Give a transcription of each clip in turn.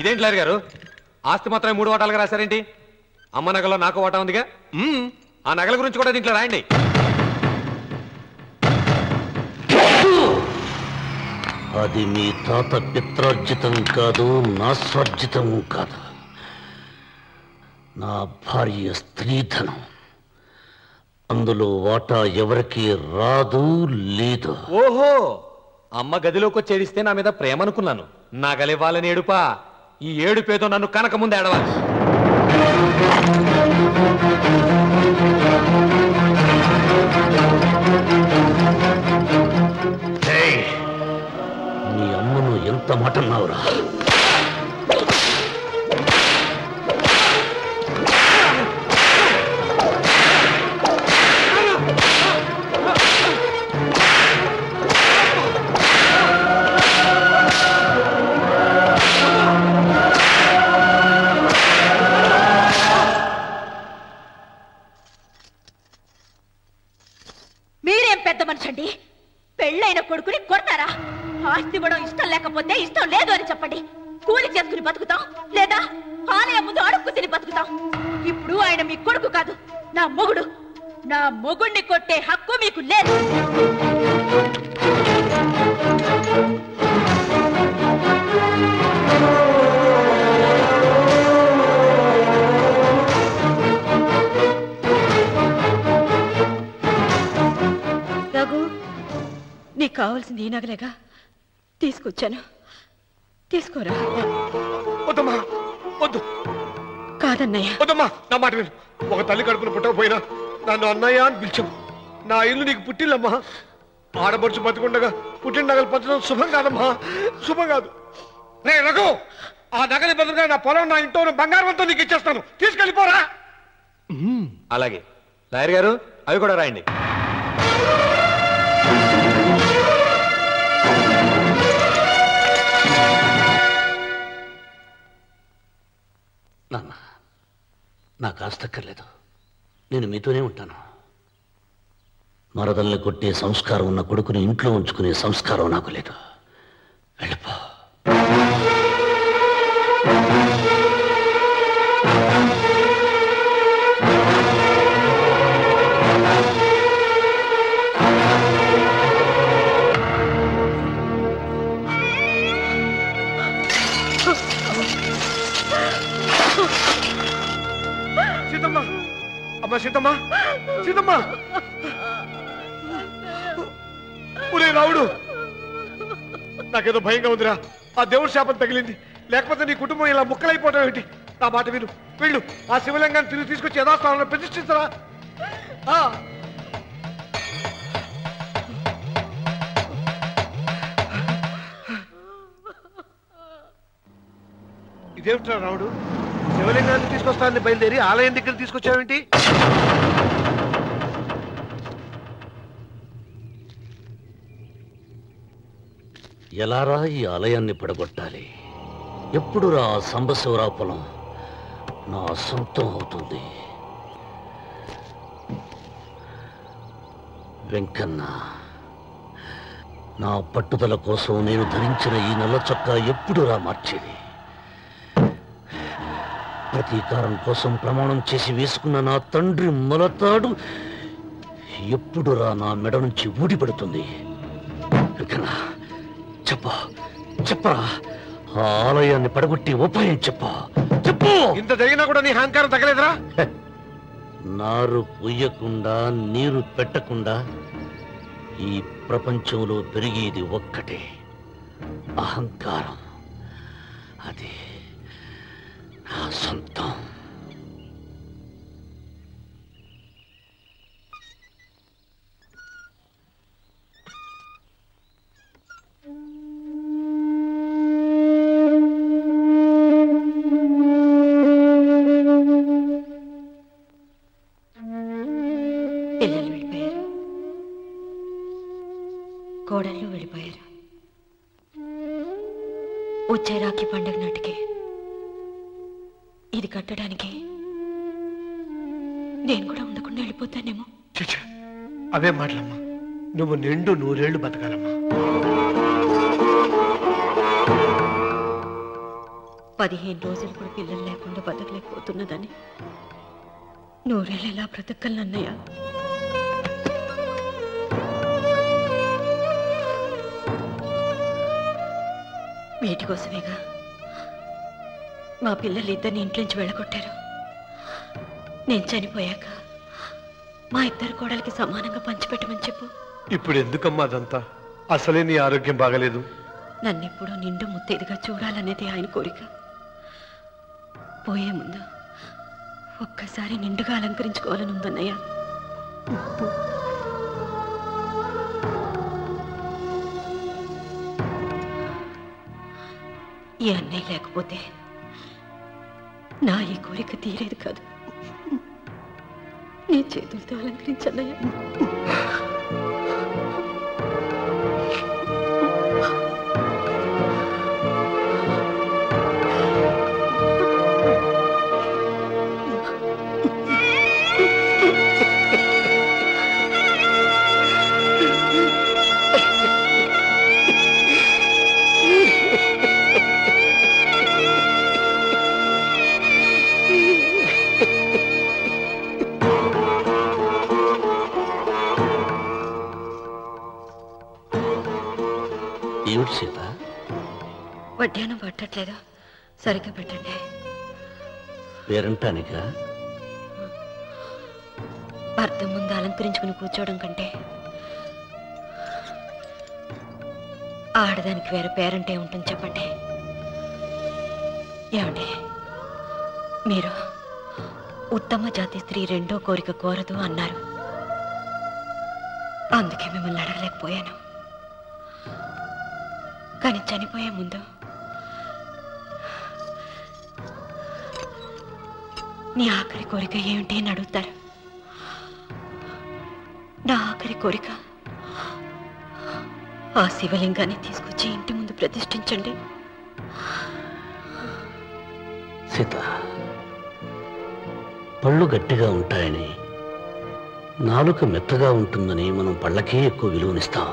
ఇదేంటి లాయర్ గారు, ఆస్తి మాత్రమే 3 వాటాలుగా రాశారేంటి? అమ్మ నగలో నాకు వాటా ఉందిగా, ఆ నగల గురించి కూడా దీంట్లో రాయండి. అది మీ తాత పిత్రార్జితం కాదు, నా స్వార్జితం కాదు. నా భార్య స్త్రీధనం. అందులో వాటా ఎవరికి రాదు లేదు. ఓహో, అమ్మ గదిలోకి వచ్చేడిస్తే నా మీద ప్రేమ అనుకున్నాను. నగలివ్వాలని ఏడుపా. ఈ ఏడుపేదో నన్ను కనక ముందు ఏడవాలి. నీ అమ్మను ఎంత మాట అన్నావురా? మీరేం పెద్ద మనిషి అండి? పెళ్ళైన కొడుకుని కొడతారా? ఆస్తి ఇవ్వడం ఇష్టం లేకపోతే ఇష్టం లేదు అని చెప్పండి. కూలి చేసుకుని బతుకుతాం, లేదా ఆలయం ముందు అడుక్కు తిని బతుకుతాం. ఇప్పుడు ఆయన మీ కొడుకు కాదు, నా మొగుడు. నా మొగుడిని కొట్టే హక్కు మీకు లేదు. రఘు, నీకు కావాల్సింది ఈ నగలేగా, తీసుకొచ్చాను. తీసుకోరా. వద్దమ్మా, వద్దు. కాదన్నయ్య. వద్దమ్మా, నా మాట విను. ఒక తల్లి కడుపును పుట్టకపోయినా నన్ను అన్నయ్య అని పిలిచావు. నా ఇల్లు నీకు పుట్టిల్లమ్మా. ఆడపడుచు బతుకుండగా పుట్టిన నగలు పంచడం శుభం కాదమ్మా, శుభం కాదు. రే రఘు, ఆ నగలి బదులుగా నా పొలం, నా ఇంట్లో బంగారంతో నీకు ఇచ్చేస్తాను. తీసుకెళ్ళిపోరా. అలాగే లాయర్ గారు, అవి కూడా రాయండి. నాన్న, నాకు ఆస్తక్కర్లేదు. నేను మీతోనే ఉంటాను. మరదల్ని కొట్టే సంస్కారం ఉన్న కొడుకుని ఇంట్లో ఉంచుకునే సంస్కారం నాకు లేదు. వెళ్ళిపో. సీతమ్మ, అమ్మా సీతమ్మ, సీతమ్మ. ఒరే రావుడు, నాకేదో భయంగా ఉందిరా. ఆ దేవుడి శాపం తగిలింది. లేకపోతే నీ కుటుంబం ఇలా ముక్కలైపోవటం ఏంటి? నా మాట విను, వెళ్ళు. ఆ శివలింగాన్ని తిరిగి తీసుకొచ్చి యథాస్థానంలో ప్రతిష్ఠించరా. ఇదేమిట్రా రావుడు, శివలింగాన్ని తీసుకొస్తానని బయలుదేరి ఆలయం దగ్గర తీసుకొచ్చావేంటి? ఎలారా ఈ ఆలయాన్ని పడగొట్టాలి? ఎప్పుడురా సంబశివరా పొలం నా సొంతం అవుతుంది? వెంకన్న, నా పట్టుదల కోసం నేను ధరించిన ఈ నల్ల చొక్కా ఎప్పుడురా మార్చేది? ప్రతీకారం కోసం ప్రమాణం చేసి వేసుకున్న నా తండ్రి మొలతాడు ఎప్పుడురా నా మెడ నుంచి ఊడిపడుతుంది? వెంకన్న, చెప్పరా, ఆ ఆలయాన్ని పడగొట్టి ఉపాయం చెప్పు. ఇంత జరిగినా కూడా నీ అహంకారం తగ్గలేదురా? నారు పొయ్యకుండా నీరు పెట్టకుండా ఈ ప్రపంచంలో పెరిగేది ఒక్కటే, అహంకారం. అది నా సొంతం. పిల్లలు వెళ్ళిపోయారు, కోడళ్ళు వెళ్ళిపోయారు. వచ్చే రాఖీ పండుగ నాటికి ఇది కట్టడానికి నేను కూడా ఉండకుండా వెళ్ళిపోతానేమో. అవే మాటలమ్మా. నువ్వు నిండు 100 ఏళ్ళు బతకాలమ్మా. 15 రోజులు కూడా పిల్లలు లేకుండా బతకలేకపోతున్నదని నూరేళ్ళు ఎలా బ్రతకలన్నయ్య. వీటి కోసమేగా మా పిల్లలు ఇద్దరిని ఇంట్లోంచి వెళ్ళగొట్టారు. నేను చనిపోయాక మా ఇద్దరు కోడలికి సమానంగా పంచిపెట్టమని చెప్పు. ఇప్పుడు ఎందుకమ్మా అదంతా? అసలే నీ ఆరోగ్యం బాగలేదు. నన్నెప్పుడూ నిండు ముత్తైదుగా చూడాలనేది ఆయన కోరిక. పోయే ముందు ఒక్కసారి నిండుగా అలంకరించుకోవాలని ఉందన్నయ్య. ఈ అన్నయ్య లేకపోతే నా ఈ కోరిక తీరేది కాదు. నీ చేతులతో అలంకరించన్నయ్య. ఏమిటి సీత? వడ్డానం పట్టట్లేదా? సరిగ్గా పెట్టండి. పేరంటానిక భర్త ముందు అలంకరించుకుని కూర్చోవడం కంటే ఆడదానికి వేరే పేరంటే ఉంటుంది చెప్పండి. ఏమండి, మీరు ఉత్తమ జాతి స్త్రీ రెండో కోరిక కోరదు అన్నారు. అందుకే మిమ్మల్ని అడగలేకపోయాను. కానీ చనిపోయే ముందు నీ ఆఖరి కోరిక ఏమిటి అని అడుగుతారు. నా ఆఖరి కోరిక ఆ శివలింగాన్ని తీసుకొచ్చి ఇంటి ముందు ప్రతిష్ఠించండి. సీత, పళ్ళు గట్టిగా ఉంటాయని, నాలుక మెత్తగా ఉంటుందని మనం పళ్ళకే ఎక్కువ విలువనిస్తాం.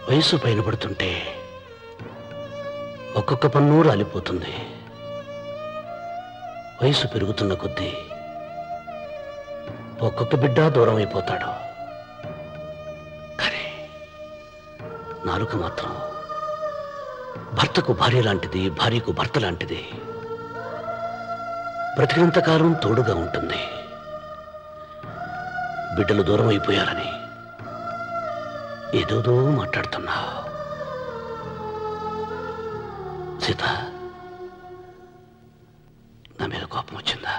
వయసు పైన పడుతుంటే ఒక్కొక్క పన్ను రాలిపోతుంది. వయసు పెరుగుతున్న కొద్దీ ఒక్కొక్క బిడ్డ దూరం అయిపోతాడు. కానీ నాలుక మాత్రం భర్తకు భార్య లాంటిది, భార్యకు భర్త లాంటిది. బ్రతికినంతకాలం తోడుగా ఉంటుంది. బిడ్డలు దూరం అయిపోయారని ఏదోదో మాట్లాడుతున్నా. సీత, నా మీద కోపం వచ్చిందా?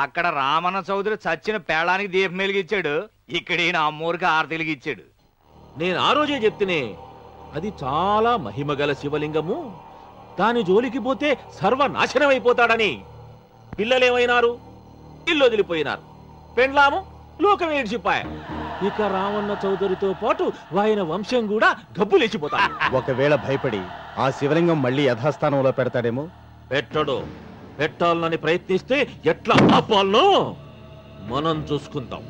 అక్కడ రామన్న చౌదరి చచ్చిన పేళానికి దీపం వెలిగించాడు. ఇక్కడ ఈయన అమ్మూరికి ఆరతి వెలిగించాడు. నేను ఆ రోజే చెప్తేనే అది చాలా మహిమగల శివలింగము, దాని జోలికి పోతే సర్వనాశనం అయిపోతాడని. పిల్లలేమైనారు? ఇల్లు వదిలిపోయినారు. పెండ్లాము లోకం ఏడ్చిపాయ. ఇక రామన్న చౌదరితో పాటు ఆయన వంశం కూడా గబ్బు లేచిపోతాడు. ఒకవేళ భయపడి ఆ శివలింగం మళ్ళీ యథాస్థానంలో పెడతాడేమో. పెట్టడు. పెట్టాలని ప్రయత్నిస్తే ఎట్లా ఆపాలనో మనం చూసుకుందాం.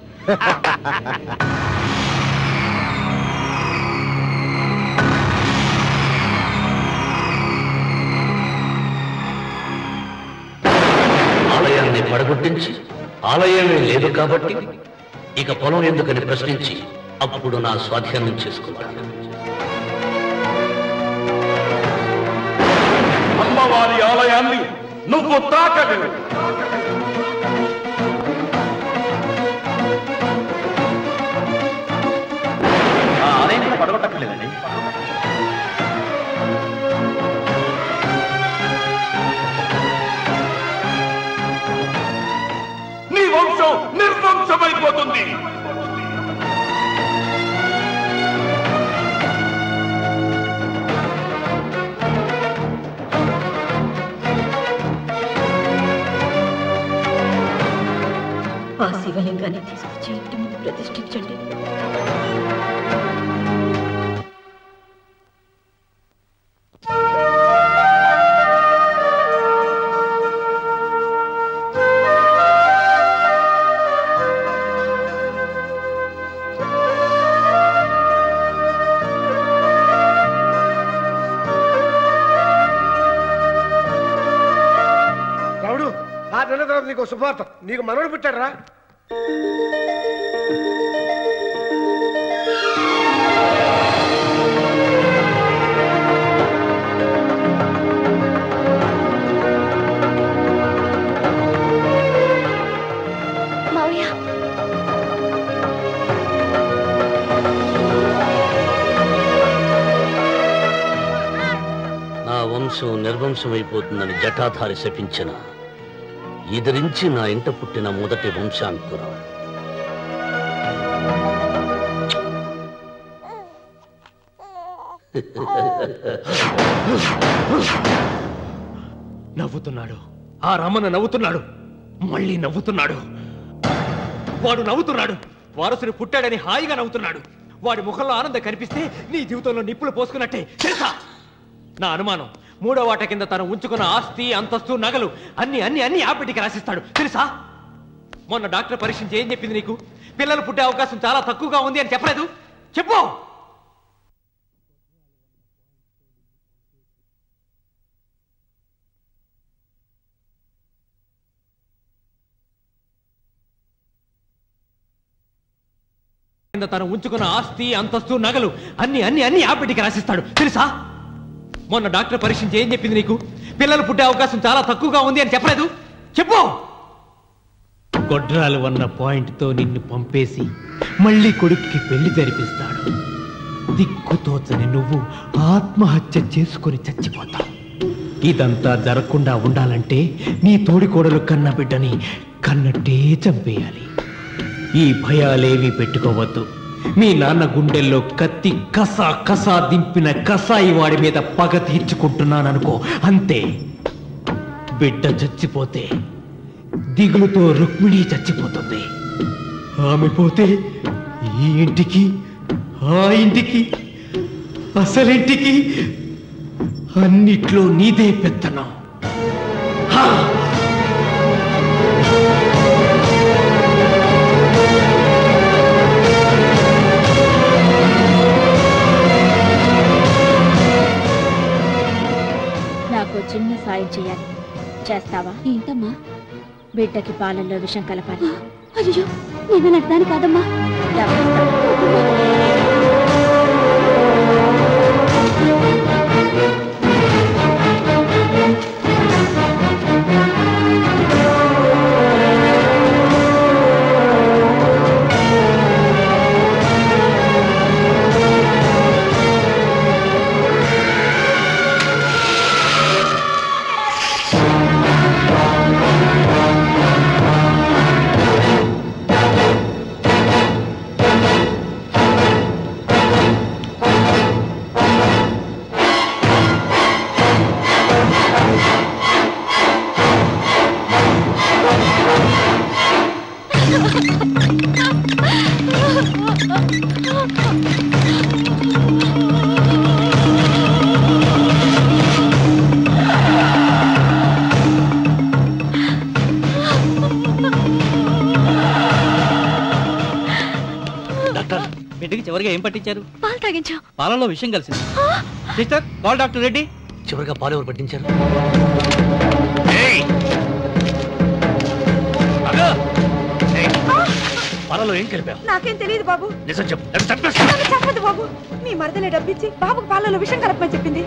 ఆలయాన్ని పడగొట్టించి ఆలయమే లేదు కాబట్టి ఇక పొలం ఎందుకని ప్రశ్నించి అప్పుడు నా స్వాధీనం చేసుకోవాలి. అమ్మవారి ఆలయాన్ని నువ్వు తాకగలవు. ఆ ఆలయాన్ని పడగొట్టలేదండి. శివలింగాన్ని తీసుకొచ్చి ఇంటి ముందు ప్రతిష్ఠించండి. రావుడు, 6 నెలల తర్వాత నీకు శుభార్త. నీకు మనవడు పుట్టారా? మావయ్య, నా వంశం నిర్వంశమైపోతుందని జటాధారి శపించిన ఎదిరించి నా ఇంట పుట్టిన మొదటి వంశాంకురం. నవ్వుతున్నాడు. ఆ రమణ నవ్వుతున్నాడు. మళ్ళీ నవ్వుతున్నాడు. వాడు నవ్వుతున్నాడు. వారసుని పుట్టాడని హాయిగా నవ్వుతున్నాడు. వాడి ముఖంలో ఆనందం కనిపిస్తే నీ జీవితంలో నిప్పులు పోసుకున్నట్టే తెలుసా? నా అనుమానం 3వ వాట కింద తను ఉంచుకున్న ఆస్తి, అంతస్తు, నగలు అన్ని అన్ని అన్ని ఆ బిడ్డకి రాసిస్తాడు తెలుసా? మొన్న డాక్టర్ పరీక్షించి ఏం చెప్పింది నీకు? పిల్లలు పుట్టే అవకాశం చాలా తక్కువగా ఉంది అని చెప్పలేదు? చెప్పు. తను ఉంచుకున్న ఆస్తి, అంతస్తు, నగలు అన్ని అన్ని అన్ని ఆ బిడ్డకి రాసిస్తాడు తెలుసా? మొన్న డాక్టర్ పరీక్షించి ఏం చెప్పింది నీకు? పిల్లలు పుట్టే అవకాశం చాలా తక్కువగా ఉంది అని చెప్పలేదు? చెప్పు. గొడ్రాలు అన్న పాయింట్తో నిన్ను పంపేసి మళ్ళీ కొడుక్కి పెళ్లి జరిపిస్తాడు. దిక్కుతోచని నువ్వు ఆత్మహత్య చేసుకుని చచ్చిపోతావు. ఇదంతా జరగకుండా ఉండాలంటే నీ తోడికోడలు కన్న బిడ్డని కన్నట్టే చంపేయాలి. ఈ భయాలేవి పెట్టుకోవద్దు. మీ నాన్న గుండెల్లో కత్తి కసా కసా దింపిన కసాయి వాడి మీద పగ తీర్చుకుంటున్నాననుకో, అంతే. బిడ్డ చచ్చిపోతే దిగులుతో రుక్మిణి చచ్చిపోతుంది. ఆమె పోతే ఈ ఇంటికి, ఆ ఇంటికి, అసలింటికి అన్నిట్లో నీదే పెత్తనం. నాకు చిన్న సాయం చేయాలి. చేస్తావా? ఏంటమ్మా? బిడ్డకి పాలల్లో విషం కలపాలి. అయ్యో, నేను అర్థాన్ని కాదమ్మా. బిడ్డకి చివరిగా ఏం పట్టించారు? పాలు తాగించా. పాలలో విషయం కలిసింది. Sister, call doctor Reddy. చివరిగా పాలు ఎవరు పట్టించారు? పాలలో ఏం కలిపావు? నాకేం తెలియదు బాబు. నిజం చెప్పు. చెప్పదు బాబు. మీ మరదలే డబ్బిచ్చి బాబుకు పాలలో విషం కలపమని చెప్పింది.